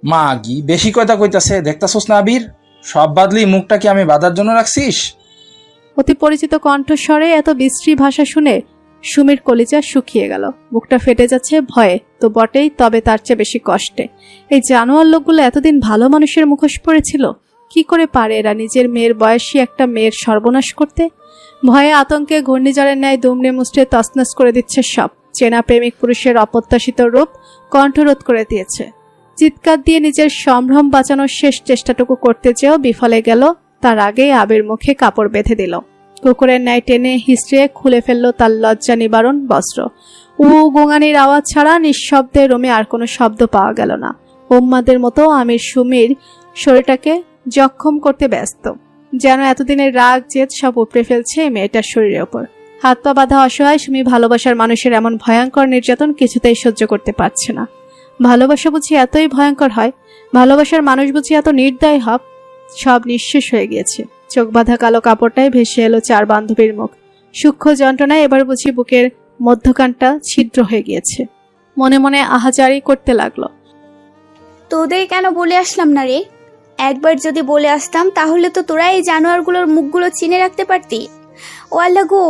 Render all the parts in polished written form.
মাগি বেশি কথা কইতাছে, দেখতাছস না আবির? সব বাদলি মুখটা কি আমি বাঁধার জন্য রাখছিস? অতি পরিচিত কণ্ঠস্বরে এত বিশ্রী ভাষা শুনে সুমির কলিজা শুকিয়ে গেল। মুখটা ফেটে যাচ্ছে ভয়ে তো বটেই, তবে তার চেয়ে বেশি কষ্টে। এই জানোয়ার লোকগুলো এতদিন ভালো মানুষের মুখোশ পড়েছিল। কি করে পারে এরা নিজের মেয়ের বয়সী একটা মেয়ের সর্বনাশ করতে? ভয়ে আতঙ্কে ঘূর্ণিঝড়ের ন্যায় দুমড়ে মুচড়ে তছনছ করে দিচ্ছে সব। চেনা প্রেমিক পুরুষের অপ্রত্যাশিত রূপ কণ্ঠরোধ করে দিয়েছে। চিৎকার দিয়ে নিজের সম্ভ্রম বাঁচানোর শেষ চেষ্টাটুকু করতে চেয়েও বিফলে গেল। তার আগেই আবির মুখে কাপড় বেঁধে দিল। কুকুরের ন্যায় টেনে হিস্ট্রে খুলে ফেলল তার লজ্জা নিবারণ বস্ত্র। গোঙানির আওয়াজ ছাড়া নিঃশব্দে রুমে আর কোনো শব্দ পাওয়া গেল না। উম্মাদের মতো আমির সুমির শরীরটাকে জখম করতে ব্যস্ত, যেন এতদিনের রাগ জেদ সব উপড়ে ফেলছে এই মেয়েটার শরীরের ওপর। হাত পা বাঁধা অসহায় সুমি ভালোবাসার মানুষের এমন ভয়ঙ্কর নির্যাতন কিছুতেই সহ্য করতে পারছে না। ভালোবাসা বুঝি এতই ভয়ঙ্কর হয়? ভালোবাসার মানুষ বুঝি এত নির্দয় হব? সব নিঃশেষ হয়ে গিয়েছে। চোখ বাঁধা কালো কাপড়টায় ভেসে এলো চার বান্ধবীর মুখ। সূক্ষ্ম যন্ত্রণায় এবার বুঝি বুকের মধ্যখানটা ছিদ্র হয়ে গিয়েছে। মনে মনে আহাজারি করতে লাগলো। তোদের কেন বলে আসলাম না রে? একবার যদি বলে আসতাম তাহলে তো তোরা এই জানোয়ারগুলোর মুখগুলো চিনে রাখতে পারতি। ও আল্লাহ গো,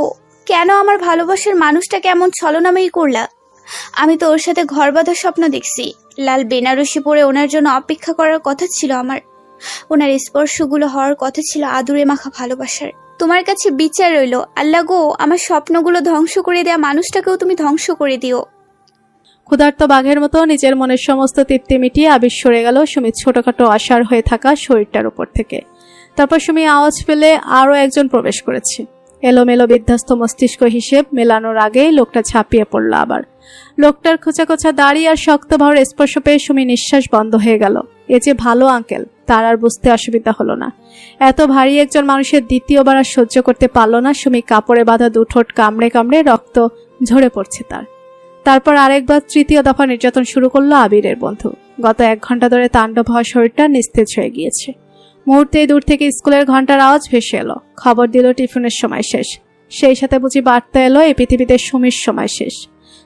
কেন আমার ভালোবাসার মানুষটা কেমন ছলনাময়ী করলা? আমি তো ওর সাথে ঘর বাঁধার স্বপ্ন দেখছি। লাল বেনারসি পরে ওনার জন্য অপেক্ষা করার কথা ছিল আমার। ওনার স্পর্শগুলো হওয়ার কথা ছিল আদুরে মাখা ভালোবাসার। তোমার কাছে বিচার রইল, আল্লাহ গো, আমার স্বপ্নগুলো ধ্বংস করে দেয়া মানুষটাকেও তুমি ধ্বংস করে দিও। ক্ষুধার্ত বাঘের মতো নিজের মনের সমস্ত তৃপ্তি মিটিয়ে আবির সরে গেল সুমির ছোটখাটো আশার হয়ে থাকা শরীরটার উপর থেকে। তারপর সুমি আওয়াজ পেলে আরও একজন প্রবেশ করেছে। এলোমেলো বিধ্বস্ত মস্তিষ্ক হিসেব মেলানোর আগেই লোকটা ঝাঁপিয়ে পড়ল আবার। লোকটার খোঁচা খোঁচা দাড়ি আর শক্ত ভাবের স্পর্শ পেয়ে সুমি নিঃশ্বাস বন্ধ হয়ে গেল। এ যে ভালো আঙ্কেল, তার আর বুঝতে অসুবিধা হলো না। এত ভারী একজন মানুষের দ্বিতীয়বার আর সহ্য করতে পারল না। সুমি কাপড়ে বাঁধা দুঠোঁট কামড়ে কামড়ে রক্ত ঝরে পড়ছে তার। তারপর আরেকবার তৃতীয় দফা নির্যাতন শুরু করলো আবিরের বন্ধু। গত 1 ঘন্টা ধরে তাণ্ডব হওয়া শরীরটা নিস্তেজ হয়ে গিয়েছে। মুহূর্তেই দূর থেকে স্কুলের ঘন্টার আওয়াজ ভেসে এলো। খবর দিল টিফিনের সময় শেষ। সেই সাথে বুঝি বার্তা এলো এই পৃথিবীতে সুমির সময় শেষ।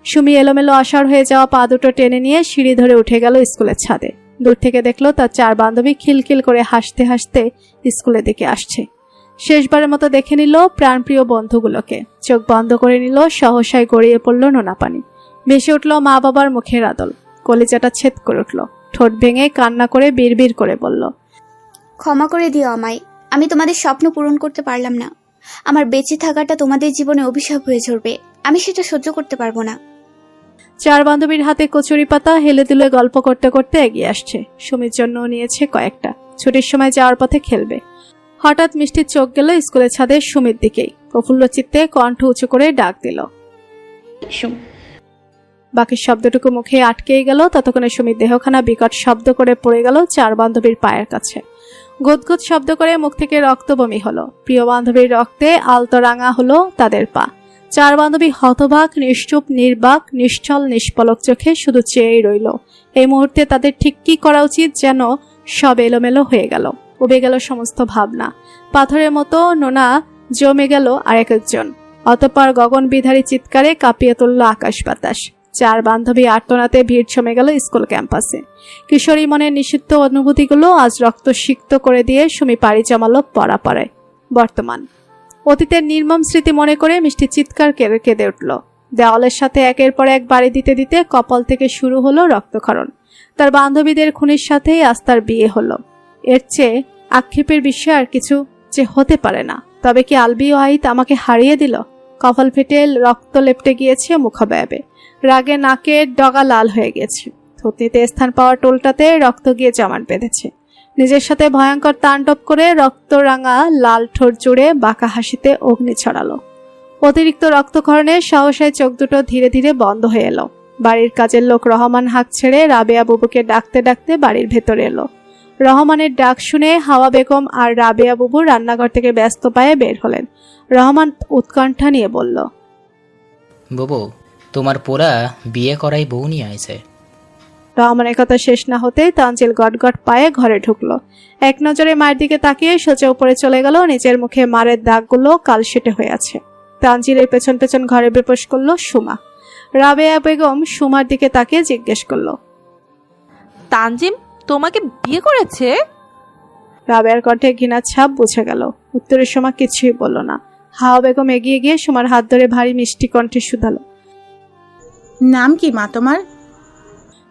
সুমি এলোমেলো অসাড় হয়ে যাওয়া পা দুটো টেনে নিয়ে সিঁড়ি ধরে উঠে গেল স্কুলের ছাদে। দূর থেকে দেখলো তার 4 বান্ধবী খিলখিল করে হাসতে হাসতে স্কুলের দিকে আসছে। শেষবারের মতো দেখে নিল প্রাণপ্রিয় বন্ধুগুলোকে। চোখ বন্ধ করে নিল। সহসায় গড়িয়ে পড়ল নোনা পানি। ভেসে উঠল মা বাবার মুখের আদল। কলিজাটা ছেদ করে উঠল। ঠোঁট ভেঙে কান্না করে বিড়বিড় করে বলল, ক্ষমা করে দিও আমায়। আমি তোমাদের স্বপ্ন পূরণ করতে পারলাম না। আমার বেঁচে থাকাটা তোমাদের জীবনে অভিশাপ হয়ে ঝরবে। আমি সেটা সহ্য করতে পারবো না। 4 বান্ধবীর হাতে কচুরি পাতা হেলে দুলে গল্প করতে করতে এগিয়ে আসছে। সুমির জন্য নিয়েছে কয়েকটা। ছুটির সময় যাওয়ার পথে খেলবে। হঠাৎ মিষ্টির চোখ গেল স্কুলের ছাদে সুমির দিকেই। প্রফুল্ল চিত্তে কণ্ঠ উঁচু করে ডাক দিল। বাকি শব্দটুকু মুখে আটকেই গেল। ততক্ষণে সুমির দেহখানা বিকট শব্দ করে পড়ে গেল 4 বান্ধবীর পায়ের কাছে। গুদগুদ শব্দ করে মুখ থেকে রক্ত বমি হলো। প্রিয় বান্ধবীর রক্তে আলতো রাঙা হলো তাদের পা। 4 বান্ধবী হতবাক, নিশ্চুপ, নির্বাক, নিশ্চল, নিষ্পলক চোখে শুধু চেয়েই রইল। এই মুহূর্তে তাদের ঠিক কি করা উচিত যেন সব এলোমেলো হয়ে গেল। উবে গেল সমস্ত ভাবনা। পাথরের মতো নোনা জমে গেল আরেক একজন। অতঃপর গগন বিধারী চিৎকারে কাঁপিয়ে তুলল আকাশ বাতাস। 4 বান্ধবী আর্তনাতে ভিড় জমে গেল স্কুল ক্যাম্পাসে। কিশোরী মনের নিষিদ্ধ অনুভূতিগুলো আজ রক্ত সিক্ত করে দিয়ে সুমি পাড়ি জমালো পরাপারে বর্তমান। অতীতের নির্মম স্মৃতি মনে করে মিষ্টি চিৎকার কেঁদে কেঁদে উঠল। দেওয়ালের সাথে একের পর এক বাড়ি দিতে দিতে কপাল থেকে শুরু হলো রক্তক্ষরণ। তার বান্ধবীদের খুনির সাথেই আজ তার বিয়ে হলো। এর চেয়ে আক্ষেপের বিষয় আর কিছু যে হতে পারে না। তবে কি আলবি ওয়াহিদ আমাকে হারিয়ে দিল? কপাল ফেটে রক্ত লেপটে গিয়েছে মুখাবয়বে। রাগে নাকের ডগা লাল হয়ে গেছে। থুতনিতে স্থান পাওয়া টোলটাতে রক্ত গিয়ে জমাট বেঁধেছে। নিজের সাথে ভয়ঙ্কর তাণ্ডব করে রক্তরাঙা লাল ঠোঁট জুড়ে বাঁকা হাসিতে অগ্নি ছড়ালো। অতিরিক্ত রক্তক্ষরণে সহসায় চোখ দুটো ধীরে ধীরে বন্ধ হয়ে এলো। বাড়ির কাজের লোক রহমান হাঁক ছেড়ে রাবেয়া বুবুকে ডাকতে ডাকতে বাড়ির ভেতরে এলো। রহমানের ডাক শুনে হাওয়া বেগম আর রাবেয়া বুবু রান্নাঘর থেকে ব্যস্ত পায়ে বের হলেন। রহমান উৎকণ্ঠা নিয়ে বলল, বুবু, তোমার পোড়া বিয়ে করাই বউ নিয়ে আইছে। রহমানের কথা শেষ না হতেই তানজিল গটগট পায়ে ঘরে ঢুকলো। এক নজরে মায়ের দিকে তাকিয়ে সোজা উপরে চলে গেল। নিজের মুখে মারের দাগগুলো কালশেটে হয়ে আছে। তানজিলের পেছন পেছন ঘরে প্রবেশ করলো সুমা। রাবেয়া বেগম সুমার দিকে তাকিয়ে জিজ্ঞেস করলো, তানজিম, তোমাকে বিয়ে করেছে? রাবেয়ার কণ্ঠে ঘৃণার ছাপ বুঝে গেল। উত্তরের সোমা কিছুই বলল না। হাওয়া বেগম এগিয়ে গিয়ে সোমার হাত ধরে ভারী মিষ্টি কণ্ঠে শুধালো। নাম কি মা তোমার?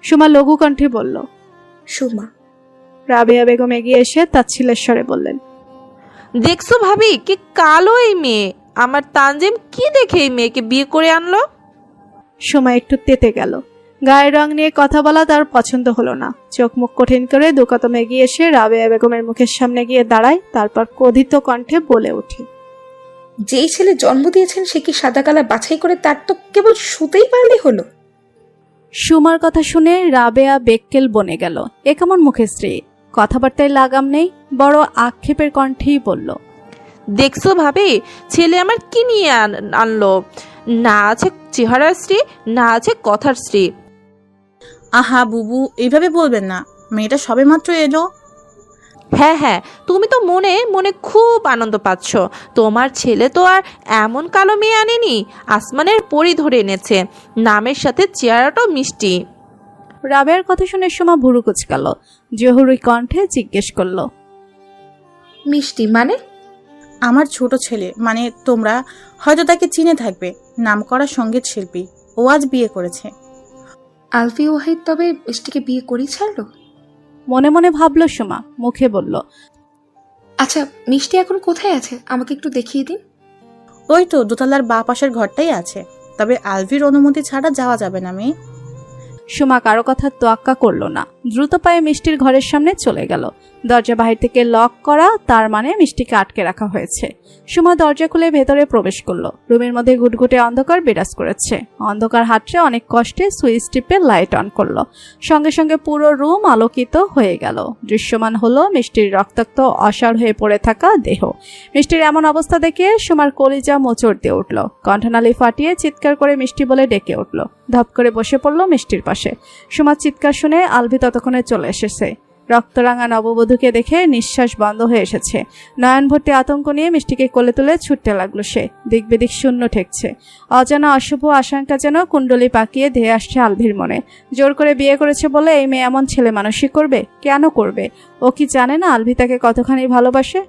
সোমা লঘু কণ্ঠে বলল, সুমা। রাবেয়া বেগম এগিয়ে এসে তাচ্ছিল্যের স্বরে বললেন, দেখছো ভাবি কি কালো এই মেয়ে, আমার তানজিম কি দেখে এই মেয়েকে বিয়ে করে আনলো? সোমা একটু তেতে গেল। গায়ের রং নিয়ে কথা বলা তার পছন্দ হলো না। চোখ মুখ কঠিন করে দু কদম এগিয়ে এসে রাবেয়া বেগমের মুখের সামনে গিয়ে দাঁড়ায়। তারপর ক্রোধিত কণ্ঠে বলে ওঠে, যেই ছেলে জন্ম দিয়েছেন সে কি সাদা কালা বাছাই করে তার তো কেবল শুতেই পারলেই হলো? সুমার কথা শুনে রাবেয়া বেক্কেল বনে গেল। এ কেমন মুখে স্ত্রী, কথাবার্তায় লাগাম নেই, বড় আক্ষেপের কণ্ঠেই বলল, দেখছো ভাবি ছেলে আমার কি নিয়ে আনলো? না আছে চেহারার স্ত্রী, না আছে কথার স্ত্রী। আহা বুবু, এইভাবে বলবেন না, মেয়েটা সবেমাত্র এলো। হ্যাঁ হ্যাঁ, তুমি তো মনে মনে খুব আনন্দ পাচ্ছ। তোমার ছেলে তো আর এমন কালো মেয়ে আনেনি, আসমানের পরি ধরে এনেছে, নামের সাথে চেহারাটাও মিষ্টি। রাবেয়ার কথা শুনে সোমা ভুরু কুচকাল। জহুরি কণ্ঠে জিজ্ঞেস করলো, মিষ্টি মানে? আমার ছোট ছেলে, মানে তোমরা হয়তো তাকে চিনে থাকবে, নামকরা সঙ্গীত শিল্পী। ও আজ বিয়ে করেছে। আলফি ওয়াহিদ তবে মিষ্টিকে বিয়ে করেই ছাড়লো? মনে মনে ভাবলো সোমা, মুখে বলল, আচ্ছা মিষ্টি এখন কোথায় আছে, আমাকে একটু দেখিয়ে দিন। ওই তো দোতলার বাঁ পাশের ঘরটাই আছে, তবে আলভির অনুমতি ছাড়া যাওয়া যাবে না মেয়ে। সোমা কারো কথা তোয়াক্কা করলো না। দ্রুত পায়ে মিষ্টির ঘরের সামনে চলে গেল। দরজা বাহির থেকে লক করা, তার মানে মিষ্টিকে আটকে রাখা হয়েছে। সোমা দরজা খুলে ভেতরে প্রবেশ করলো। রুমের মধ্যে ঘুটঘুটে অন্ধকার বিরাজ করেছে। অন্ধকার হাতড়ে অনেক কষ্টে সুইচ টিপে লাইট অন করলো। সঙ্গে সঙ্গে পুরো রুম আলোকিত হয়ে গেল। দৃশ্যমান হলো মিষ্টির রক্তাক্ত অসাড় হয়ে পড়ে থাকা দেহ। মিষ্টির এমন অবস্থা দেখে সোমার কলিজা মোচড় দিয়ে উঠল। কণ্ঠনালী ফাটিয়ে চিৎকার করে মিষ্টি বলে ডেকে উঠল। ধপ করে বসে পড়ল মিষ্টির পাশে। সোমার চিৎকার শুনে আলভি ততক্ষণে চলে এসেছে। রক্তরাঙা নববধূকে দেখে নিঃশ্বাস বন্ধ হয়ে এসেছে। নয়ন ভর্তি আতঙ্ক নিয়ে মিষ্টিকে কোলে তুলে ছুটতে লাগলো সে। দিক বেদিক শূন্য ঠেকছে। অজানা অশুভ আশঙ্কা যেন কুণ্ডলি পাকিয়ে ধেয়ে আসছে আলভির মনে। জোর করে বিয়ে করেছে বলে এই মেয়ে এমন ছেলে মানুষই করবে? কেন করবে? ও কি জানে না আলভি তাকে কতখানি ভালোবাসে?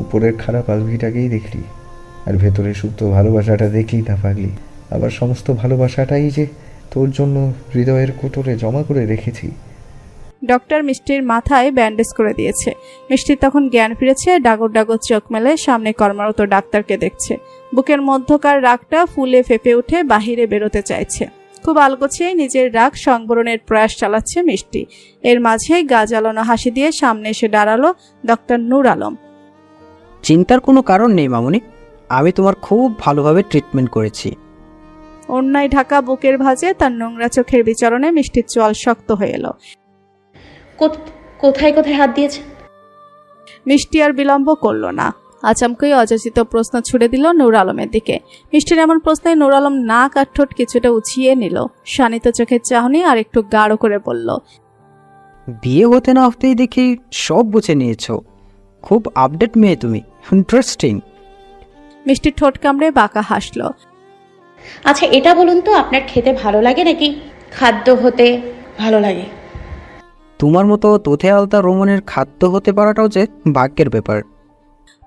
উপরের খারাপ আলভিটাকেই দেখলি, আর ভেতরের সুপ্ত ভালোবাসাটা দেখলি না পাগলি? আবার সমস্ত ভালোবাসাটাই যে তোর জন্য হৃদয়ের কোটরে জমা করে রেখেছি। ডক্টর মিষ্টির মাথায় ব্যান্ডেজ করে দিয়েছে। মিষ্টির তখন জ্ঞান ফিরেছে। ডাগর ডাগর চোখ মেলে সামনে কর্মরত ডাক্তারকে দেখছে। বুকের মধ্যকার রাগটা ফুলে ফেপে উঠে বাহিরে বেরোতে চাইছে। খুব আলগোছেই নিজের রাগ সংবরণের প্রয়াস চালাচ্ছে মিষ্টি। এর মাঝেই গা জ্বালানো হাসি দিয়ে সামনে এসে দাঁড়ালো ডক্টর নূর আলম। চিন্তার কোনো কারণ নেই মামুনি, আমি তোমার খুব ভালোভাবে ট্রিটমেন্ট করেছি। অন্যায় ঢাকা বুকের ভাঁজে তার নোংরা চোখের বিচরণে মিষ্টির চোয়াল শক্ত হয়ে এলো। কোথায় কোথায় হাত দিয়েছে? মিষ্টি আর বিলম্ব করলো না। আচমকই অযাচিত প্রশ্ন ছুড়ে দিল নূর আলমের দিকে। মিষ্টির এমন প্রশ্নে নূর আলম নাক আর ঠোঁট কিছুটা উছিয়ে নিল। শানিত চোখের চাহনি আর একটু গাঢ় করে বলল, বিয়ে হতে না হতেই দেখি সব বুঝে নিয়েছো। খুব আপডেট মেয়ে তুমি, ইন্টারেস্টিং। মিষ্টির ঠোঁট কামড়ে বাঁকা হাসলো। আচ্ছা এটা বলুন তো, আপনার খেতে ভালো লাগে নাকি খাদ্য হতে ভালো লাগে? তোমার মতো তোথে আলতা রোমনের খাদ্য হতে পারাটাও যে ভাগ্যের ব্যাপার।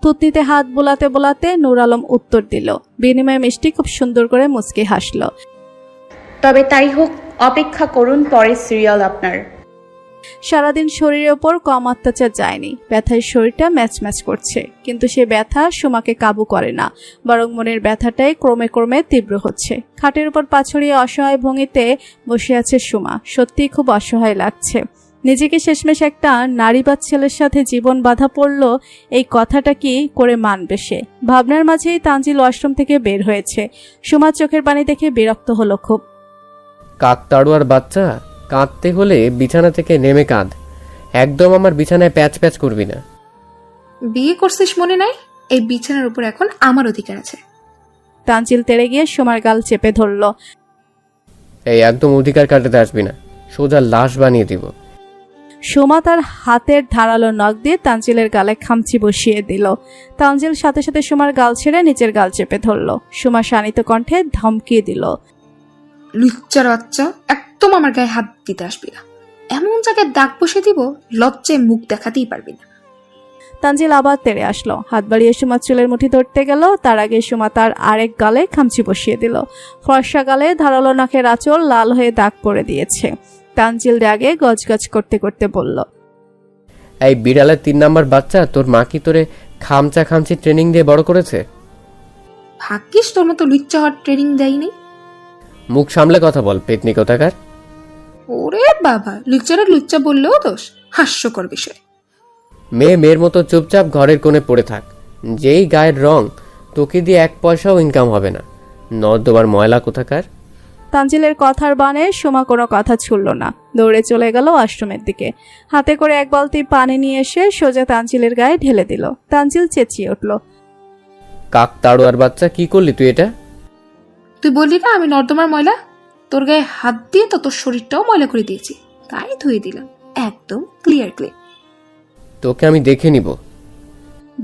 থুতনিতে হাত বোলাতে বোলাতে নূর আলম উত্তর দিল। বিনিময়ে মিষ্টি খুব সুন্দর করে মুচকি হাসলো। তবে তাই হোক, অপেক্ষা করুন পরের সিরিয়াল আপনার। সারাদিন শরীরের ওপর কম অত্যাচার যায়নি। ব্যথায় শরীরটা ম্যাচ ম্যাচ করছে, কিন্তু সে ব্যথা সুমাকে কাবু করে না, বরং মনের ব্যথাটাই ক্রমে ক্রমে তীব্র হচ্ছে। খাটের উপর পা ছড়িয়ে অসহায় ভঙ্গিতে বসে আছে সুমা। সত্যিই খুব অসহায় লাগছে। নিজেকে শেষমেশ একটা নারীবাদ ছেলের সাথে জীবন বাঁধা পড়ল, এই কথাটা কি করে মানবে সে? ভাবনার মাঝেই তানজিল ওয়াশরুম থেকে বের হয়েছে। সুমার চোখের পানি দেখে বিরক্ত হলো খুব। কাকতাড়ুয়ার বাচ্চা, কাঁদতে হলে বিছানা থেকে নেমে কাঁদ, একদম আমার বিছানায় প্যাচ প্যাচ করবি না। বিয়ে করছিস মনে নাই? এই বিছানার উপর এখন আমার অধিকার আছে। তানজিল তেড়ে গিয়ে সুমার গাল চেপে ধরল। এই একদম অধিকার কাটাতে আসবি না, সোজা লাশ বানিয়ে দিব। সুমা তার হাতের ধারালো নখ দিয়ে তানজিলের গালে খামচি বসিয়ে দিল। তানজিল সাথে সাথে সুমার গাল ছেড়ে নিচের গাল চেপে ধরল। সুমা শানিত কণ্ঠে ধমকিয়ে দিল, লুচ্চার বাচ্চা, একদম আমার গায়ে হাত দিতে আসবি না। এমন জায়গায় দাগ বসে দিব লজ্জায় মুখ দেখাতেই পারবি না। তানজিল আবার তেড়ে আসলো, হাত বাড়িয়ে সুমার চুলের মুঠি ধরতে গেল। তার আগে সুমা তার আরেক গালে খামচি বসিয়ে দিল। ফর্সা গালে ধারালো নখের আঁচল লাল হয়ে দাগ পড়ে দিয়েছে। তানজিল রাগে গজগজ করতে করতে বলল, এই বিড়ালের 3 নাম্বার বাচ্চা, তোর মা কি তোরে খামচা খামচি ট্রেনিং দিয়ে বড় করেছে? ভাগ্যিস তোর মতো লুচ্চা হওয়ার ট্রেনিং দেয়নি। মুখ সামলে কথা বল, পেতনি কোথাকার। ওরে বাবা, লুচ্চারা লুচ্চা বললেও দোষ, হাস্যকর বিষয়। মেয়ের মতো চুপচাপ ঘরের কোণে পড়ে থাক। যেই গায়ের রং, তোকে দিয়ে 1 পয়সাও ইনকাম হবে না, নর্দমার ময়লা কোথাকার। তানজিলের কথার বানে সুমা কোনো কথা ছুড়ল না, দৌড়ে চলে গেল ওয়াশরুমের দিকে। হাতে করে 1 বালতি পানি নিয়ে এসে সোজা তানজিলের গায়ে ঢেলে দিল। তানজিল চেঁচিয়ে উঠল, কাক তাড়ুয়ার বাচ্চা, কি করলি তুই এটা? তুই বললি না আমি নর্দমার ময়লা, তোর গায়ে হাত দিয়ে তো তোর শরীরটাও ময়লা করে দিয়েছি, তাই ধুয়ে দিলাম, একদম ক্লিয়ার ক্লিন। তোকে আমি দেখে নিব।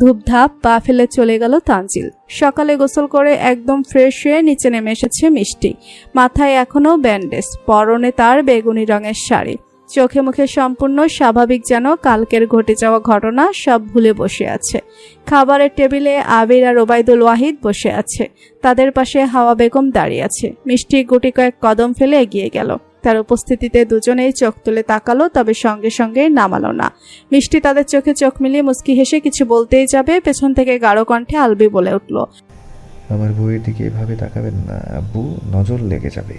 ধূপধাপ পা ফেলে চলে গেল তানজিল। সকালে গোসল করে একদম ফ্রেশ হয়ে নিচে নেমে এসেছে মিষ্টি। মাথায় এখনো ব্যান্ডেজ, পরনে তার বেগুনি রঙের শাড়ি। চোখে মুখে সম্পূর্ণ স্বাভাবিক, যেন কালকের ঘটে যাওয়া ঘটনা সব ভুলে বসে আছে। খাবারের টেবিলে আবির আর ওবায়দুল ওয়াহিদ বসে আছে। তাদের পাশে হাওয়া বেগম দাঁড়িয়ে আছে। মিষ্টি গুটি কয়েক কদম ফেলে এগিয়ে গেল। তার উপস্থিতিতে দুজনেই চোখ তুলে তাকালো, তবে সঙ্গে সঙ্গে নামালো না। মিষ্টি তাদের চোখে চোখ মিলিয়ে মুচকি হেসে কিছু বলতেই যাবে, পেছন থেকে গাঢ় কণ্ঠে আলবি বলে উঠল, আমার বউয়ের দিকে এভাবে তাকাবেন না আব্বু, নজর লেগে যাবে।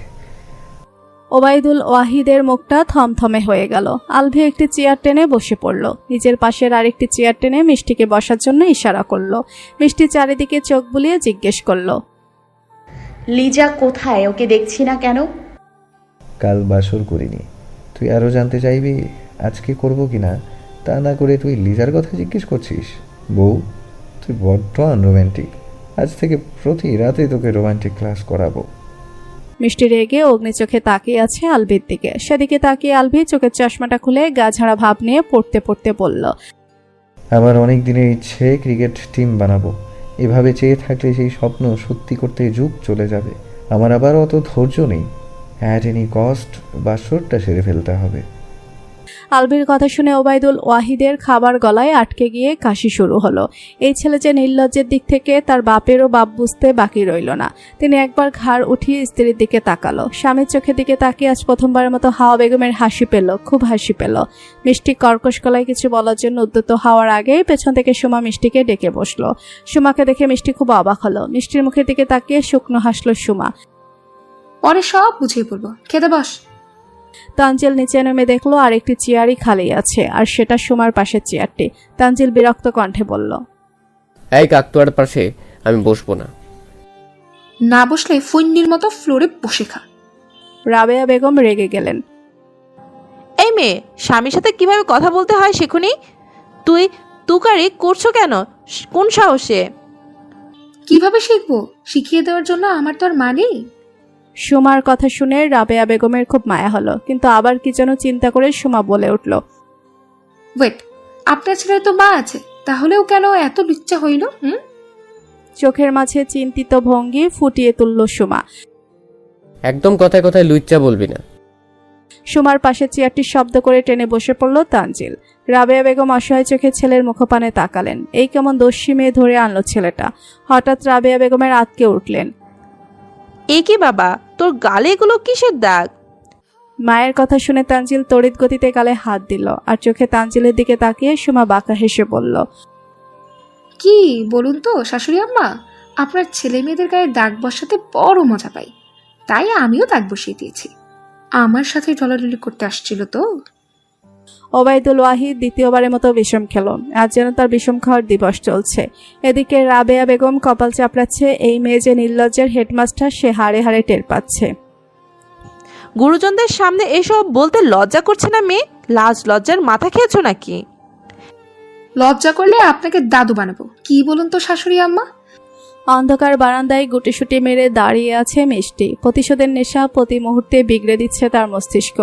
ওবায়দুল ওয়াহিদের মুখটা থমথমে হয়ে গেল। আলভি একটি চেয়ার টেনে বসে পড়ল। নিজের পাশের আরেকটি চেয়ার টেনে মিষ্টিকে বসার জন্য ইশারা করলো। মিষ্টি চারিদিকে চোখ বুলিয়ে জিজ্ঞেস করলো, লিজা কোথায়? ওকে দেখছি না কেন? কাল বাসর করিনি, তুই আরো জানতে চাইবি আজকে করব কিনা, তা না করে তুই লিজার কথা জিজ্ঞেস করছিস। বউ, তুই বড্ড আনরোম্যান্টিক, আজ থেকে প্রতি রাতে তোকে রোমান্টিক ক্লাস করাবো। মিষ্টি রেগে অগ্নি চোখে তাকিয়ে আছে আলভির দিকে। সেদিকে তাকিয়ে আলভি চোখের চশমাটা খুলে গা ঝাড়া ভাব নিয়ে পড়তে পড়তে বলল, আমার অনেক দিনের ইচ্ছে ক্রিকেট টিম বানাবো। এভাবে চেয়ে থাকলে সেই স্বপ্ন সত্যি করতে যুগ চলে যাবে। আমার আবার অত ধৈর্য নেই, অ্যাট এনি কস্ট বাসরটা সেরে ফেলতে হবে। আলভির কথা শুনে ওবায়দুল ওয়াহিদের খাবার গলায় আটকে গিয়ে কাশি শুরু হলো। এই ছেলে যে নির্লজ্জের দিক থেকে তার বাপেরও বাপ বুঝতে বাকি রইল না। তিনি একবার ঘাড় উঠিয়ে স্ত্রীর দিকে তাকালো। স্বামীর চোখের দিকে তাকিয়ে আজ প্রথমবারের মতো হাওয়া বেগমের হাসি পেল, খুব হাসি পেল। মিষ্টি কর্কশ গলায় কিছু বলার জন্য উদ্যত হওয়ার আগেই পেছন থেকে সুমা মিষ্টিকে ডেকে বসলো। সুমাকে দেখে মিষ্টি খুব অবাক হলো। মিষ্টির মুখের দিকে তাকিয়ে শুকনো হাসলো সুমা। পরে সব বুঝিয়ে বলবো, খেতে বস। তানজিল নিচে নেমে দেখলো আরেকটি চেয়ারই খালি আছে, আর সেটা সুমার পাশের চেয়ারটি। তানজিল বিরক্ত কণ্ঠে বলল, এই কাকতাড়ুয়ার পাশে আমি বসবো না। না বসলে ফৈন্নির মতো ফ্লোরে বসে খা। রাবেয়া বেগম রেগে গেলেন, এই মেয়ে, স্বামীর সাথে কিভাবে কথা বলতে হয় শেখুনি? তুই তুকারি করছো কেন? কোন সাহসে? কিভাবে শিখবো? শিখিয়ে দেওয়ার জন্য আমার তো আর মা নেই। সুমার কথা শুনে রাবেয়া বেগমের খুব মায়া হলো, কিন্তু আবার কি যেন চিন্তা করে সুমা বলে উঠল, ওয়েট, আপনার ছেলের তো মা আছে, তাহলেও কেন এত লুচ্চা হইল? চোখের মাঝে চিন্তিত ভঙ্গি ফুটিয়ে তুলল সুমা। একদম কথায় কথায় লুচ্চা বলবি না। সুমার পাশে চেয়ারটি শব্দ করে টেনে বসে পড়ল তানজিল। রাবেয়া বেগম অসহায় চোখে ছেলের মুখপানে তাকালেন। এই কেমন দস্যি মেয়ে ধরে আনলো ছেলেটা। হঠাৎ রাবেয়া বেগমের আঁতকে উঠলেন, এ কি বাবা, তোর গালে এগুলো কিসের দাগ? মায়ের কথা শুনে তানজিল তড়িৎ গতিতে গালে হাত দিল, আর চোখে তানজিলের দিকে তাকিয়ে সুমা বাঁকা হেসে বলল, কি বলুন তো শাশুড়ি আম্মা, আপনার ছেলে মেয়েদের গায়ে দাগ বসাতে বড় মজা পাই, তাই আমিও দাগ বসিয়ে দিয়েছি। আমার সাথে ডলাডলি করতে আসছিল তো। ওবায়দুল ওয়াহিদ দ্বিতীয়বারের মতো বিষম খেল। আজ যেন তার বিষম খাওয়ার দিবস চলছে। এদিকে রাবেয়া বেগম কপাল চাপড়াচ্ছে। এই মেয়ে যে নির্লজ্জের হেডমাস্টার, সে হাড়ে হাড়ে টের পাচ্ছে। গুরুজনদের সামনে এসব বলতে লজ্জা করছে না মেয়ে? লাজ লজ্জার মাথা খেয়েছো নাকি? লজ্জা করলে আপনাকে দাদু বানাবো। কি বলুন তো শাশুড়ি আম্মা? অন্ধকার বারান্দায় গুটিসুটি মেরে দাঁড়িয়ে আছে মিষ্টি। প্রতিশোধের নেশা প্রতি মুহূর্তে বিগড়ে দিচ্ছে তার মস্তিষ্ক।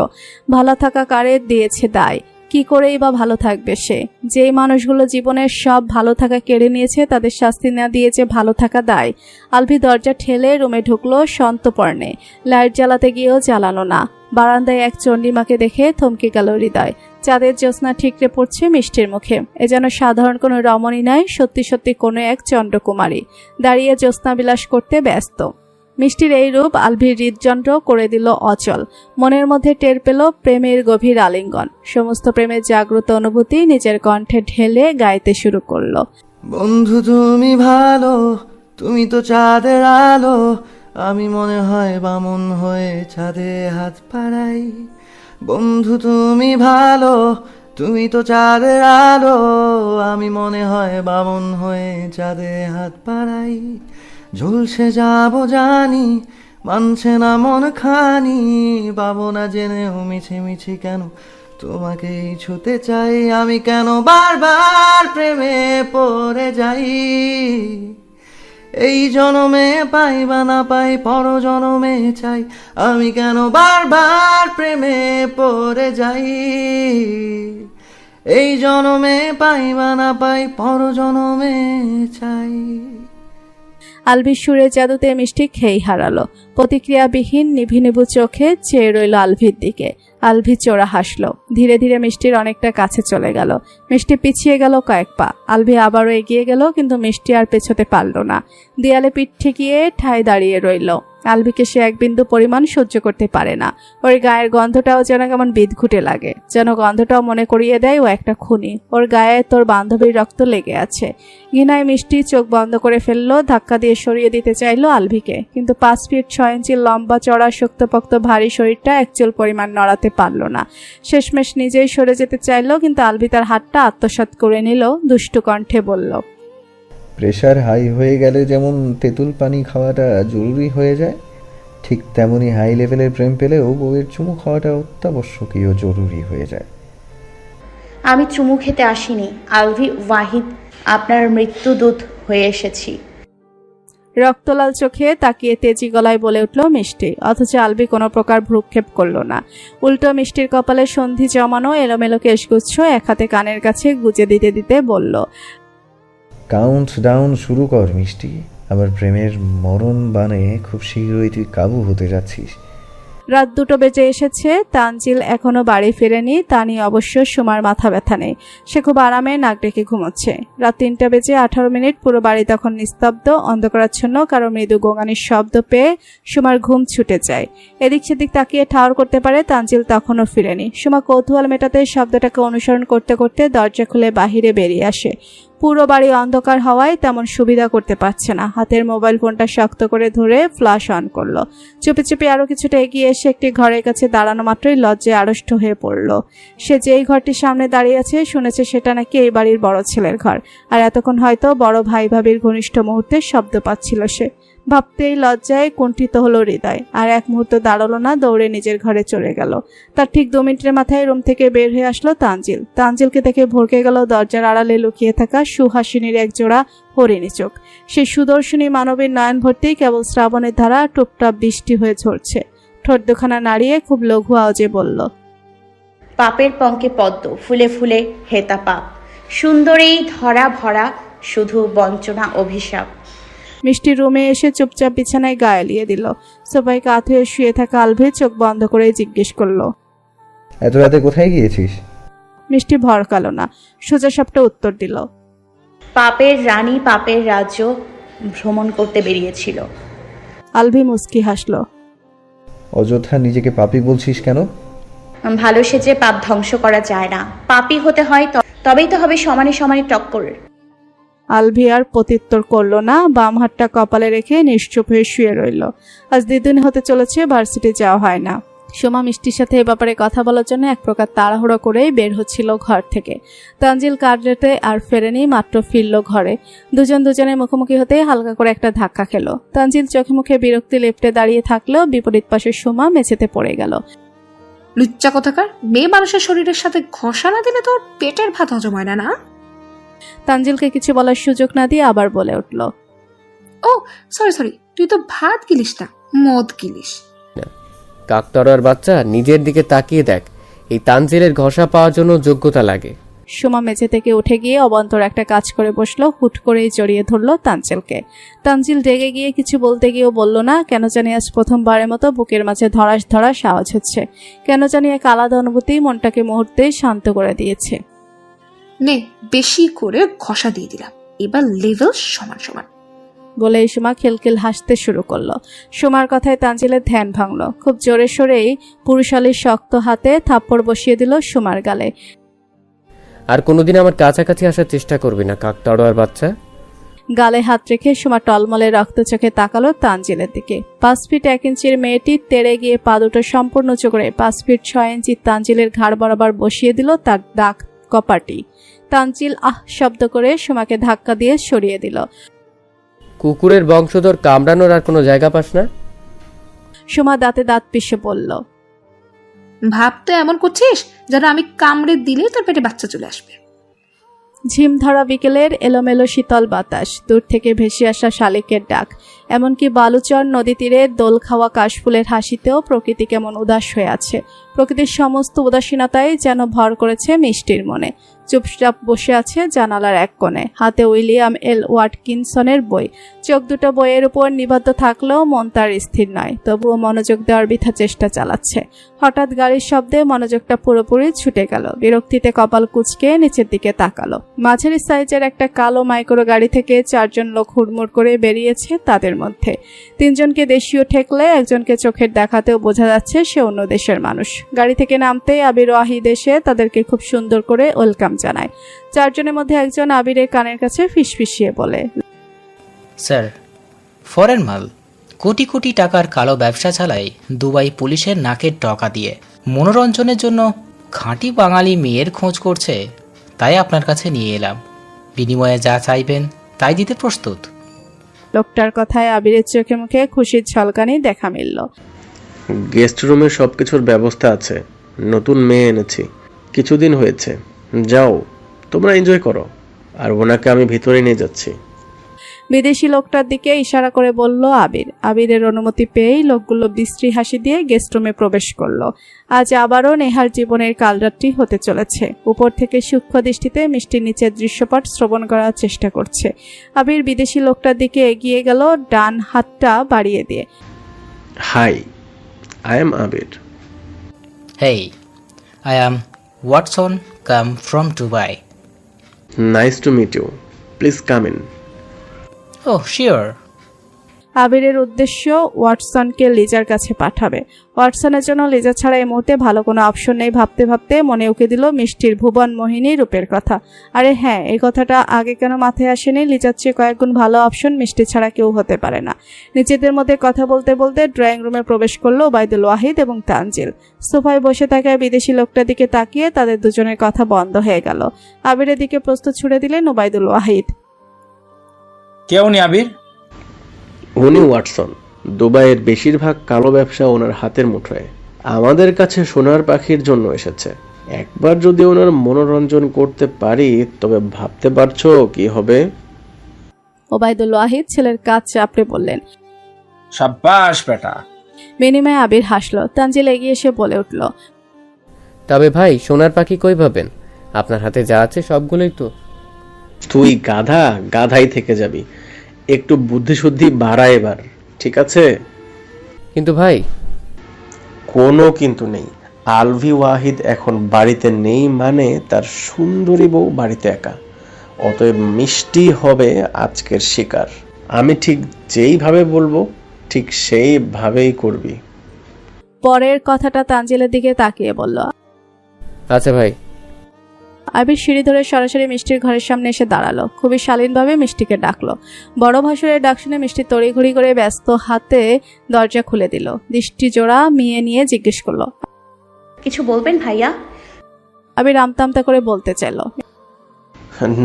ভালো থাকা কারে দিয়েছে দায়। কি করেই বা ভালো থাকবে সে? যেই মানুষগুলো জীবনের সব ভালো থাকা কেড়ে নিয়েছে তাদের শাস্তি না দিয়ে যে ভালো থাকা দায়। আলভি দরজা ঠেলে রুমে ঢুকলো সন্তর্পণে। লাইট জ্বালাতে গিয়েও জ্বালানো না। বারান্দায় এক চণ্ডীমাকে দেখে থমকে গেল হৃদয়। চাঁদের জ্যোৎস্না ঠিকরে পড়ছে মিষ্টির মুখে। এ যেন সাধারণ কোনো রমণী নয়, সত্যি সত্যি কোনো এক চন্দ্রকুমারী দাঁড়িয়ে জ্যোৎস্না বিলাস করতে ব্যস্ত। মিষ্টির এই রূপ আলভির হৃদযন্ত্র করে দিল অচল। মনের মধ্যে টের পেল প্রেমের গভীর আলিঙ্গন। সমস্ত প্রেমের জাগ্রত অনুভূতি নিজের কণ্ঠে ঢেলে গাইতে শুরু করলো। বন্ধু তুমি ভালো, তুমি তো চাঁদের আলো, আমি মনে হয় বামন হয়ে চাঁদে হাত পাড়াই। বন্ধু তুমি ভালো, তুমি তো চাঁদের আলো, আমি মনে হয় বামন হয়ে চাঁদে হাত পাড়াই। ঝলসে যাব জানি, মানছে না মন খানি, পাবো না জেনেও মিছে মিছি কেন তোমাকেই ছুতে চাই। আমি কেন বারবার প্রেমে পড়ে যাই, এই জনমে পাই বা না পাই পর জনমে চাই। আমি কেন বারবার প্রেমে পড়ে যাই, এই জনমে পাই বা না পাই পর জনমে চাই। আলভির সুরের জাদুতে মিষ্টি খেই হারালো। প্রতিক্রিয়াবিহীন নিভু চোখে চেয়ে রইল আলভির দিকে। আলভি চোরা হাসলো। ধীরে ধীরে মিষ্টির অনেকটা কাছে চলে গেল। মিষ্টি পিছিয়ে গেল কয়েক পা। আলভি আবারও এগিয়ে গেল, কিন্তু মিষ্টি আর পেছোতে পারল না। দেয়ালে পিঠ ঠেকিয়ে ঠায় দাঁড়িয়ে রইল। আলভিকে সে এক বিন্দু পরিমাণ সহ্য করতে পারে না। ওর গায়ের গন্ধটাও যেন কেমন বিদঘুটে লাগে, যেন গন্ধটাও মনে করিয়ে দেয় ও একটা খুনি। ওর গায়ে তোর বান্ধবীর রক্ত লেগে আছে। ঘৃণায় মিষ্টি চোখ বন্ধ করে ফেললো। ধাক্কা দিয়ে সরিয়ে দিতে চাইলো আলভিকে, কিন্তু 5 ফিট 6 ইঞ্চি লম্বা চড়া শক্তপোক্ত ভারী শরীরটা একচুল পরিমাণ নড়াতে পারল না। শেষমেশ নিজেই সরে যেতে চাইলো, কিন্তু আলভি তার হাতটা আত্মসাৎ করে নিল। দুষ্টু কণ্ঠে বলল, প্রেশার হাই হয়ে গেলে যেমন তেঁতুল পানি খাওয়াটা জরুরি হয়ে যায়, ঠিক তেমনি হাই লেভেলের প্রেম পেলেও বউয়ের চুমু খাওয়াটা অত্যাবশ্যকীয় জরুরি হয়ে যায়। আমি চুমু খেতে আসিনি আলভি ওয়াহিদ, আপনার মৃত্যুদূত হয়ে এসেছি। রক্তলাল চোখে তাকিয়ে তেজি গলায় বলে উঠল মিষ্টি, অথচ আলভি কোনো প্রকার ভ্রুক্ষেপ করল না। উল্টো মিষ্টির কপালে সন্ধি জমানো এলোমেলো কেশগুচ্ছ এক হাতে কানের কাছে গুজে দিতে দিতে বলল, কাউন্ট ডাউন শুরু কর মিষ্টি, আবার প্রেমের মরণ বানে খুব শীঘ্রই তুই কাবু হতে যাচ্ছিস। রাত 2টো বেজে এসেছে। তানজিল এখনো বাড়ি ফেরেনি। তা নিয়ে অবশ্য সুমার মাথা ব্যথা নেই। সে খুব আরামে নাক ডেকে ঘুমোচ্ছে। রাত 3টা বেজে 18 মিনিট। পুরো বাড়ি তখন নিস্তব্ধ, অন্ধকারাচ্ছন্ন। কারো মৃদু গোঙানির শব্দ পেয়ে সুমার ঘুম ছুটে যায়। এদিক সেদিক তাকিয়ে ঠাউর করতে পারে তানজিল তখনও ফিরেনি। সুমা কৌতূহল মেটাতে শব্দটাকে অনুসরণ করতে করতে দরজা খুলে বাহিরে বেরিয়ে আসে। পুরো বাড়ি অন্ধকার হওয়ায় তেমন সুবিধা করতে পারছে না। হাতের মোবাইল ফোনটা শক্ত করে ধরে ফ্ল্যাশ অন করলো। চুপি চুপি আরো কিছুটা এগিয়ে এসে একটি ঘরের কাছে দাঁড়ানো মাত্রই লজ্জায় আড়ষ্ট হয়ে পড়ল। সে যেই ঘরটির সামনে দাঁড়িয়ে আছে শুনেছে সেটা নাকি এই বাড়ির বড় ছেলের ঘর, আর এতক্ষণ হয়তো বড় ভাই ভাবির ঘনিষ্ঠ মুহূর্তের শব্দ পাচ্ছিল সে। ভাবতেই লজ্জায় কুণ্ঠিত হলো হৃদয়। আর এক মুহূর্ত দাঁড়ালো না, দৌড়ে নিজের ঘরে চলে গেল। তার ঠিক 2 মিনিটের মাথায় রুম থেকে বের হয়ে আসলো তানজিল। তানজিলকে দেখে ভড়কে গেল দরজার আড়ালে লুকিয়ে থাকা সুহাসিনীর এক জোড়া হরিণী চোখ। সেই সুদর্শনী মানবীর নয়ন ভর্তি কেবল শ্রাবণের ধারা টুপটাপ বৃষ্টি হয়ে ঝরছে। ঠোঁট দুখানা নাড়িয়ে খুব লঘু আওয়াজে বলল, পাপের পঙ্কে পদ্ম, ফুলে ফুলে হেতা পাপ, সুন্দরেই ধরা ভরা, শুধু বঞ্চনা অভিশাপ। মিষ্টি রুমে এসে চুপচাপ বিছানায় গা এলিয়ে দিল। সোফায় কাত হয়ে শুয়ে থাকা আলভি চোখ বন্ধ করে জিজ্ঞেস করলো, এত রাতে কোথায় গিয়েছিস? মিষ্টি ভরকালো না, সোজা সাপটা উত্তর দিল, পাপের রানী পাপের রাজ্য ভ্রমণ করতে বেরিয়েছিল। আলভি মুস্কি হাসলো। অযথা নিজেকে পাপী বলছিস কেন? ভালো সেজে পাপ ধ্বংস করা যায় না, পাপী হতে হয়, তবেই তো হবে সমানে সমানে টক্কর। আলভি আর প্রত্যুত্তর করলো না। বাম হাতটা কপালে রেখে নিশ্চুপ হয়ে শুয়ে রইল। আজ 2 দিন হতে চলেছে ভার্সিটি যাওয়া হয় না। সোমা মিষ্টির সাথে এ ব্যাপারে কথা বলার জন্য এক প্রকার তাড়াহুড়ো করেই বের হচ্ছিল ঘর থেকে। তানজিল কার্ডেটে আর ফেরেনি, মাত্র ফিরল ঘরে। দুজনের মুখোমুখি হতেই হালকা করে একটা ধাক্কা খেলো। তানজিল চোখে মুখে বিরক্তি লেপ্টে দাঁড়িয়ে থাকলেও বিপরীত পাশে সোমা মেঝেতে পড়ে গেল। লুচ্চা কোথাকার, মেয়ে মানুষের শরীরের সাথে ঘষা না দিলে তোর পেটের ভাত হজম হয় না। তানজিলকে কিছু বলার সুযোগ না দিয়ে আবার বলে উঠল, ও সরি, তুই তো ভাত গিলিস না, মদ গিলিস। কাকতাড়ুয়ার বাচ্চা, নিজের দিকে তাকিয়ে দেখ, এই তানজিলের ঘষা পাওয়ার জন্য যোগ্যতা লাগে। সুমা মেঝে থেকে উঠে গিয়ে অবান্তর একটা কাজ করে বসলো, হুট করেই জড়িয়ে ধরলো তানজিলকে। তানজিল রেগে গিয়ে কিছু বলতে গিয়েও বলল না। কেন জানি আজ প্রথমবারের মতো বুকের মাঝে ধরাস ধরাস আওয়াজ হচ্ছে। কেন জানি এক আলাদা অনুভূতি মনটাকে মুহূর্তেই শান্ত করে দিয়েছে। নে, বেশি করে ঘষা দিয়ে দিলাম, এবার লেভেল সমান সমান বলে সুমা খিলখিল হাসতে শুরু করলো। সুমার কথায় তানজিলের ধ্যান ভাঙলো। খুব জোরে সোরেই পুরুষালীর শক্ত হাতে থাপ্পড় বসিয়ে দিল সুমার গালে। আর কোনোদিন আমার কাছাকাছি আসার চেষ্টা করবি না, কাকতাড়োয়ার বাচ্চা। গালে হাত রেখে সুমা টলমলে রক্ত চোখে তাকালো তানজিলের দিকে। 5 ফিট 1 ইঞ্চির মেয়েটি তেড়ে গিয়ে পা দুটো সম্পূর্ণ উঁচু করে 5 ফিট 6 ইঞ্চি তানজিলের ঘাড় বরাবর বসিয়ে দিল তার দাগ কপাটি। তানজিল আহ শব্দ করে সুমাকে ধাক্কা দিয়ে সরিয়ে দিল। কুকুরের বংশধর কামড়ানোর আর কোনো জায়গা পাস না? সুমা দাঁতে দাঁত পিষে বলল, ভাবতে এমন করছিস যেন আমি কামড়ে দিলে তোর পেটে বাচ্চা চলে আসবে। ঝিম ধরা বিকেলের এলোমেলো শীতল বাতাস, দূর থেকে ভেসে আসা শালিকের ডাক, এমনকি বালুচর নদী তীরে দোল খাওয়া কাশফুলের হাসিতেও প্রকৃতি কেমন উদাস হয়ে আছে। প্রকৃতির সমস্ত উদাসীনতাই যেন ভর করেছে মিষ্টির মনে। চুপচাপ বসে আছে জানালার এক কোণে, হাতে উইলিয়াম এল ওয়াটকিনসনের বই। চোখ দুটো বইয়ের উপর নিবদ্ধ থাকলেও মন তার স্থির নয়, তবুও মনোযোগ দেওয়ার বৃথা চেষ্টা চালাচ্ছে। হঠাৎ গাড়ির শব্দে মনোযোগটা পুরোপুরি ছুটে গেল। বিরক্তিতে কপাল কুঁচকে নিচের দিকে তাকালো। মাঝারি সাইজের একটা কালো মাইক্রো গাড়ি থেকে 4 জন লোক হুড়মুড় করে বেরিয়েছে। তাদের মধ্যে 3 জনকে দেশীয় ঠেকলে একজনকে চোখের দেখাতেও বোঝা যাচ্ছে সে অন্য দেশের মানুষ। গাড়ি থেকে নামতেই আবির ওয়াহিদ এসে তাদেরকে খুব সুন্দর করে ওয়েলকাম জানায়। 4 জনের মধ্যে একজন আবিরের কানের কাছে ফিসফিসিয়ে বলে, স্যার, ফরেন মাল, কোটি কোটি টাকার কালো ব্যবসা চালায় দুবাই পুলিশের নাকের টকা দিয়ে। মনোরঞ্জনের জন্য খাঁটি বাঙালি মেয়ের খোঁজ করছে, তাই আপনার কাছে নিয়ে এলাম। বিনিময়ে যা চাইবেন তাই দিতে প্রস্তুত। লোকটার কথায় আবিরের চোখে মুখে খুশির ঝলকানি দেখা মিলল। গেস্ট রুমে সবকিছুর ব্যবস্থা আছে, নতুন মেয়ে এনেছি, কিছুদিন হয়েছে। যাও, তোমরা এনজয় করো, আর ওনাকে আমি ভিতরে নিয়ে যাচ্ছি। বিদেশি লোকটার দিকে ইশারা করে বলল আবির। আবিরের অনুমতি পেয়েই লোকগুলো বিশ্রী হাসি দিয়ে গেস্ট রুমে প্রবেশ করলো। আজ আবারও নেহার জীবনের কালরাত্রি হতে চলেছে। উপর থেকে সূক্ষ্ম দৃষ্টিতে মিষ্টির নিচের দৃশ্যপট শ্রবণ করার চেষ্টা করছে। আবির বিদেশি লোকটার দিকে এগিয়ে গেল, ডান হাতটা বাড়িয়ে দিয়ে। Hi, I am Abir. Hey, I am Watson, come from Dubai. Nice to meet you, please come in. Oh sure. আবিরের উদ্দেশ্য ওয়াটসনকে লিজার কাছে পাঠাবে। ওয়াটসনের জন্য লিজা ছাড়া এই মুহূর্তে ভালো কোনো অপশন নেই। ভাবতে ভাবতে মনে উকে দিল মিষ্টির ভুবন মোহিনী রূপের কথা। আরে হ্যাঁ, এই কথাটা আগে কেন মাথায় আসেনি? লিজার চেয়ে কয়েকগুণ ভালো অপশন মিষ্টি ছাড়া কেউ হতে পারে না। নিজেদের মধ্যে কথা বলতে বলতে ড্রয়িং রুমে প্রবেশ করলো ওবায়দুল ওয়াহিদ এবং তানজিল। সোফায় বসে থাকায় বিদেশি লোকটার দিকে তাকিয়ে তাদের দুজনের কথা বন্ধ হয়ে গেল। আবিরের দিকে প্রস্তুত ছুড়ে দিলেন ওবায়দুল ওয়াহিদ। কে উনি আবির? উনি ওয়াটসন। দুবাইয়ের বেশিরভাগ কালো ব্যবসা ওনার হাতের মুঠোয়। আমাদের কাছে সোনার পাখির জন্য এসেছে। একবার যদি ওনার মনোরঞ্জন করতে পারি, তবে ভাবতে পারছো কি হবে? ওবায়দুল ওয়াহিদ ছেলের কাজ চাপড়ে বললেন, সাব্বাস বেটা। বিনিময়ে আবির হাসলো। তানজিল এগিয়ে এসে বলে উঠল, তবে ভাই, সোনার পাখি কই পাবেন? আপনার হাতে যা আছে সবগুলোই তো। তুই গাধা, গাধাই থেকে যাবি। একটু বুদ্ধিশুদ্ধি বাড়া এবার, ঠিক আছে? কিন্তু ভাই, কোনো কিন্তু নেই। আলভি ওয়াহিদ এখন বাড়িতে নেই মানে তার সুন্দরী বউ বাড়িতে একা। অতএব মিষ্টি হবে আজকের শিকার। আমি ঠিক যেইভাবে বলবো ঠিক সেইভাবেই করবি। পরের কথাটা তানজিলের দিকে তাকিয়ে বলল, আচ্ছা ভাই। আবির সিঁড়ি ধরে সরাসরি মিষ্টির ঘরের সামনে এসে দাঁড়ালো। খুবই শালীনভাবে মিষ্টিকে ডাকলো। বড় ভাসুরের ডাক শুনে মিষ্টি তড়িঘড়ি করে ব্যস্ত হাতে দরজা খুলে দিল। দৃষ্টি জোড়া মিয়ে নিয়ে জিজ্ঞেস করলো, কিছু বলবেন ভাইয়া? আবির আমতা আমতা করে বলতে চাইল,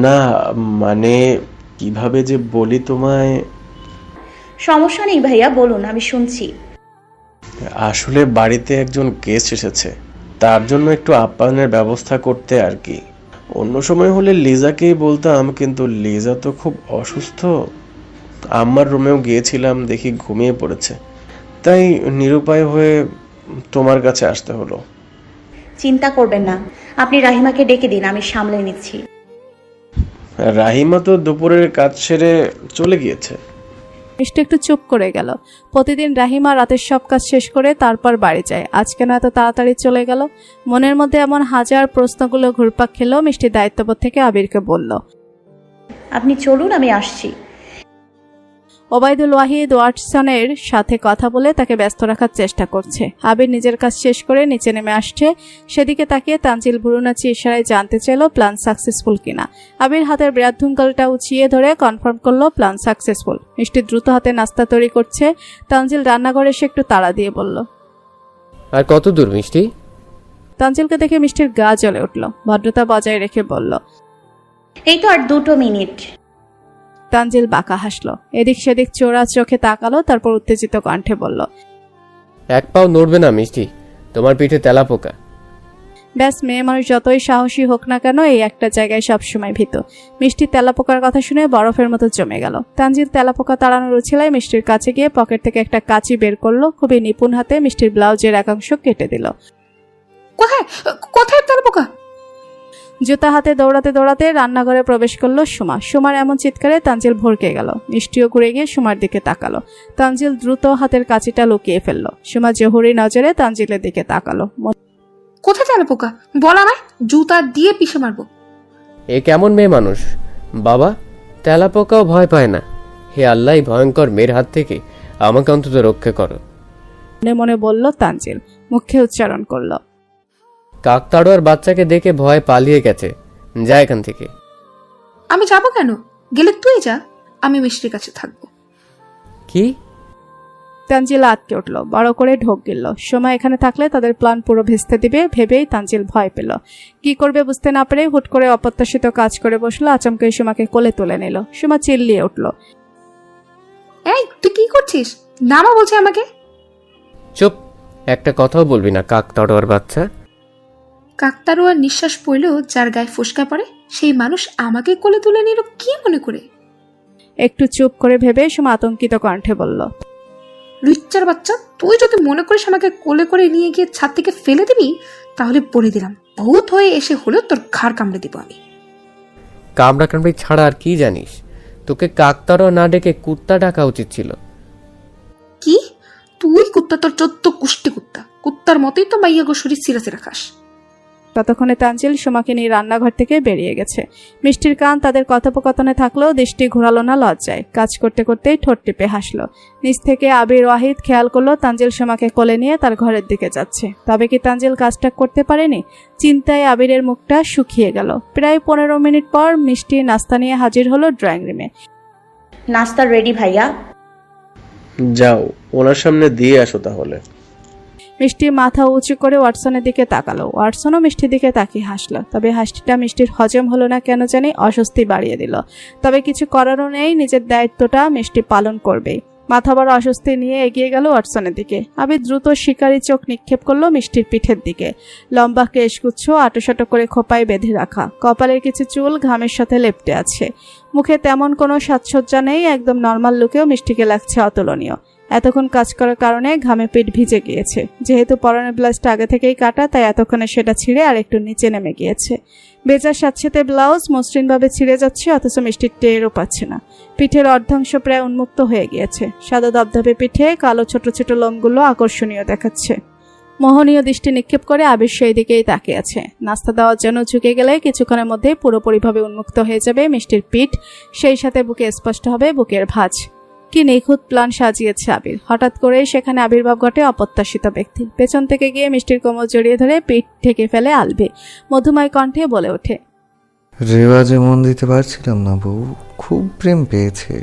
না মানে কিভাবে যে বলি তোমায়। সমস্যা নেই ভাইয়া, বলুন, আমি শুনছি। আসলে বাড়িতে একজন গেস্ট এসেছে, তার জন্য একটু আপ্যায়নের ব্যবস্থা করতে আর কি। অন্য সময় হলে লিজাকেই বলতাম, কিন্তু লিজা তো খুব অসুস্থ। আমার রুমেও গিয়েছিলাম, দেখি ঘুমিয়ে পড়েছে, তাই নিরুপায় হয়ে তোমার কাছে আসতে হলো। চিন্তা করবেন না, আপনি রাহিমাকে ডেকে দিন, আমি সামলে নিচ্ছি। রাহিমা তো দুপুরের কাজ সেরে চলে গিয়েছে। মিষ্টি একটু চুপ করে গেল। প্রতিদিন রাহিমা রাতের সব কাজ শেষ করে তারপর বাড়ি যায়, আজ কেন এত তাড়াতাড়ি চলে গেল? মনের মধ্যে এমন হাজার প্রশ্নগুলো ঘুরপাক খেলো। মিষ্টি দায়িত্ববোধ থেকে আবিরকে বলল, আপনি চলুন, আমি আসছি। ওবায়দুল ওয়াহিদ ওয়াটসনের সাথে কথা বলে তাকে ব্যস্ত রাখার চেষ্টা করছে। আবির নিজের কাজ শেষ করে নিচে নেমে আসছে, সেদিকে তাকিয়ে তানজিল ভুরু নাচিয়ে ইশারায় জানতে চাইল প্ল্যান সাকসেসফুল কিনা। আবির হাতের বৃদ্ধাঙ্গুলটা উঁচিয়ে ধরে কনফার্ম করলো প্ল্যান সাকসেসফুল। মিষ্টি দ্রুত হাতে নাস্তা তৈরি করছে। তানজিল রান্নাঘরে এসে একটু তাড়া দিয়ে বলল, আর কত দূর মিষ্টি? তানজিলকে দেখে মিষ্টির গা জ্বলে উঠল। ভদ্রতা বজায় রেখে বলল, এই তো আর 2 মিনিট। তানজিল বাঁকা হাসলো, এদিক সেদিক চোরা চোখে তাকালো, তারপর উত্তেজিত কণ্ঠে বলল, এক পাও নড়বে না মিষ্টি, তোমার পিঠে তেলা পোকা। ব্যাস, মেয়ে মানুষ যতই সাহসী হোক না কেন এই একটা জায়গায় সবসময় ভীত। মিষ্টি তেলাপোকার কথা শুনে বরফের মতো জমে গেল। তানজিল তেলাপোকা তাড়ানোর উছিলায় মিষ্টির কাছে গিয়ে পকেট থেকে একটা কাঁচি বের করলো। খুবই নিপুণ হাতে মিষ্টির ব্লাউজের একাংশ কেটে দিল। কোথায় কোথায় তেলাপোকা? জুতা হাতে দৌড়াতে দৌড়াতে রান্নাঘরে প্রবেশ করলো সুমা। সুমার এমন চিৎকারে তানজিল ভরকে গেল। মিষ্টিও ঘুরে গিয়ে সুমার দিকে তাকালো। তানজিল দ্রুত হাতের কাঁচিটা লুকিয়ে ফেলল। সুমা জহুরি নজরে তানজিলের দিকে তাকালো। কোথায় তেলাপোকা বল আমায়, জুতা দিয়ে পিষে মারবো। এ কেমন মেয়ে মানুষ বাবা, তেলা পোকাও ভয় পায় না। হে আল্লাহ, ভয়ঙ্কর মেয়ের হাত থেকে আমাকে অন্তত রক্ষা করো। মনে মনে বলল তানজিল, মুখে উচ্চারণ করলো, কাকতাড়ুয়ার বাচ্চাকে দেখে ভয় পালিয়ে গেছে, যা এখান থেকে। আমি যাবো কেন? গেলে তুই যা, আমি মিষ্টির কাছে থাকবো। কি? তানজিল আটকে উঠল, বড় করে ঢোক গিলল। সময় এখানে থাকলে তাদের প্ল্যান পুরো ভেস্তে দিবে ভেবেই তানজিল ভয় পেল। কি করবে বুঝতে না পেরে হুট করে অপ্রত্যাশিত কাজ করে বসলো। আচমকে সুমাকে কোলে তুলে নিল। সুমা চিল্লিয়ে উঠল, এই তুই কি করছিস? নামা বলছে আমাকে। চুপ, একটা কথাও বলবি না কাকতাড়ুয়ার বাচ্চা। কাকতাড়ুয়ার নিঃশ্বাস পড়লেও যার গায়ে ফোসকা পড়ে সেই মানুষ আমাকে কোলে তুলে নিল কি মনে করে? একটু চুপ করে ভেবে সুমা আতঙ্কিত কণ্ঠে বলল, লুচ্চার বাচ্চা, তুই যদি মনে করিস আমাকে কোলে করে নিয়ে গিয়ে ছাদ থেকে ফেলে দিবি, তাহলে বলে দিলাম ভূত হয়ে এসে হলেও তোর ঘাড় কামড়ে দিব আমি। কামড়া কামড়ি ছাড়া আর কি জানিস? তোকে কাকতাড়ুয়া না ডেকে কুত্তা ডাকা উচিত ছিল। কি? তুই কুত্তা, তোর 14 কুষ্টি কুত্তা। কুত্তার মতোই তো মাইয়া গো শরীর সিরা খাস। ততক্ষণে তানজিল সুমাকে নিয়ে রান্নাঘর থেকে বেরিয়ে গেছে। মিষ্টির কান তাদের কথোপকথনে থাকলেও দৃষ্টি ঘোরালো না লজ্জায়। কাজ করতে করতেই ঠোঁট টিপে হাসলো। নিচ থেকে আবির ওয়াহিদ খেয়াল করলো তানজিল সুমাকে কোলে নিয়ে তার ঘরের দিকে যাচ্ছে। তবে কি তানজিল কাজটা করতে পারেনি? চিন্তায় আবিরের মুখটা শুকিয়ে গেল। প্রায় 15 মিনিট পর মিষ্টি নাস্তা নিয়ে হাজির হলো ড্রয়িং রুমে। নাস্তা রেডি ভাইয়া। যাও, ওনার সামনে দিয়ে আসো তাহলে। মিষ্টি মাথা উঁচু করে ওয়াটসনের দিকে তাকালো। ওয়াটসনও মিষ্টির দিকে তাকিয়ে হাসলো। তবে হাসিটা মিষ্টির হজম হলো না কেন জানি, অস্বস্তি বাড়িয়ে দিল। তবে কিছু করারও নেই, নিজের দায়িত্বটা মিষ্টি পালন করবেই। মাথা বড় অস্বস্তি নিয়ে এগিয়ে গেল ওয়াটসনের দিকে। আবির দ্রুত শিকারি চোখ নিক্ষেপ করলো মিষ্টির পিঠের দিকে। লম্বা কেশগুচ্ছ আটোসাটো করে খোপায় বেঁধে রাখা, কপালের কিছু চুল ঘামের সাথে লেপ্টে আছে। মুখে তেমন কোনো সাজসজ্জা নেই, একদম নর্মাল লুকেও মিষ্টিকে লাগছে অতুলনীয়। এতক্ষণ কাজ করার কারণে ঘামে পিঠ ভিজে গিয়েছে। যেহেতু পরনের ব্লাউজটা আগে থেকেই কাটা, তাই এতক্ষণে সেটা ছিঁড়ে আর একটু নিচে নেমে গিয়েছে। বেজার সাথে ব্লাউজ মসৃণভাবে ছিঁড়ে যাচ্ছে, অথচ মিষ্টির টেরও পাচ্ছে না। পিঠের অর্ধাংশ প্রায় উন্মুক্ত হয়ে গিয়েছে। সাদা দবদবে পিঠে কালো ছোট ছোট লোমগুলো আকর্ষণীয় দেখাচ্ছে। মোহনীয় দৃষ্টি নিক্ষেপ করে আবির সেই দিকেই তাকিয়ে আছে। নাস্তা দেওয়ার জন্য ঝুঁকে গেলে কিছুক্ষণের মধ্যেই পুরোপুরিভাবে উন্মুক্ত হয়ে যাবে মিষ্টির পিঠ, সেই সাথে বুকে স্পষ্ট হবে বুকের ভাঁজ। কি নিখুঁত প্ল্যান সাজিয়েছে আবির। হঠাৎ করেই সেখানে আবির্ভাব ঘটে অপ্রত্যাশিত ব্যক্তি। পেছন থেকে গিয়ে মিষ্টির কোমর জড়িয়ে ধরে পিঠ ঢেকে ফেলে আলভি। মধুময় কণ্ঠে বলে ওঠে, রেওয়াজে মন দিতে পারছিলাম না বউ, খুব প্রেম পেয়েছে।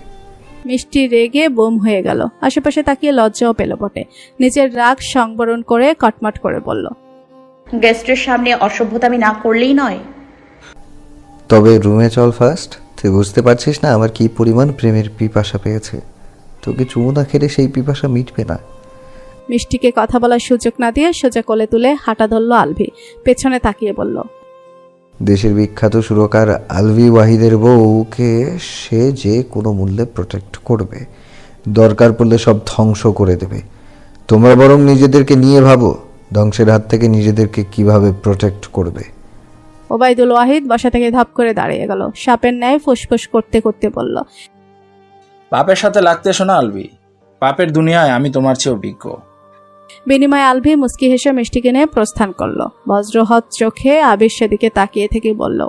মিষ্টি রেগে বোম হয়ে গেল। আশেপাশে তাকিয়ে লজ্জাও পেল বটে। নিজের রাগ সংবরণ করে কটমট করে বলল, গেস্টের সামনে অসভ্যতামি না করলেই নয়। তবে রুমে চল ফার্স্ট। তুই বুঝতে পারছিস না আমার কি পরিমাণ প্রেমের পিপাসা পেয়েছে। তোকে চুমু না খেলে সেই পিপাসা মিটবে না। মিষ্টিকে কথা বলার সুযোগ না দিয়ে সোজা কোলে তুলে হাঁটা ধরল আলভি। পেছনে তাকিয়ে বলল, দেশের বিখ্যাত সুরকার আলভি ওয়াহিদের বউকে সে যে কোনো মূল্যে প্রোটেক্ট করবে, দরকার পড়লে সব ধ্বংস করে দেবে। তোমরা বরং নিজেদেরকে নিয়ে ভাবো, ধ্বংসের হাত থেকে নিজেদেরকে কিভাবে প্রোটেক্ট করবে। ওবায়দুল ওয়াহিদ বাসা থেকে ধাপ করে দাঁড়িয়ে গেল, সাপের ন্যায় ফুসফুস করতে করতে বলল, পাপের সাথে লাগতে শোনা আলভি, পাপের দুনিয়ায় আমি তোমার চেয়ে অভিজ্ঞ। বিনিময়ে আলভি মুস্কি হেসে মিষ্টি কিনে প্রস্থান করলো। বজ্রহত চোখে আবির সেদিকে তাকিয়ে থেকে বলল,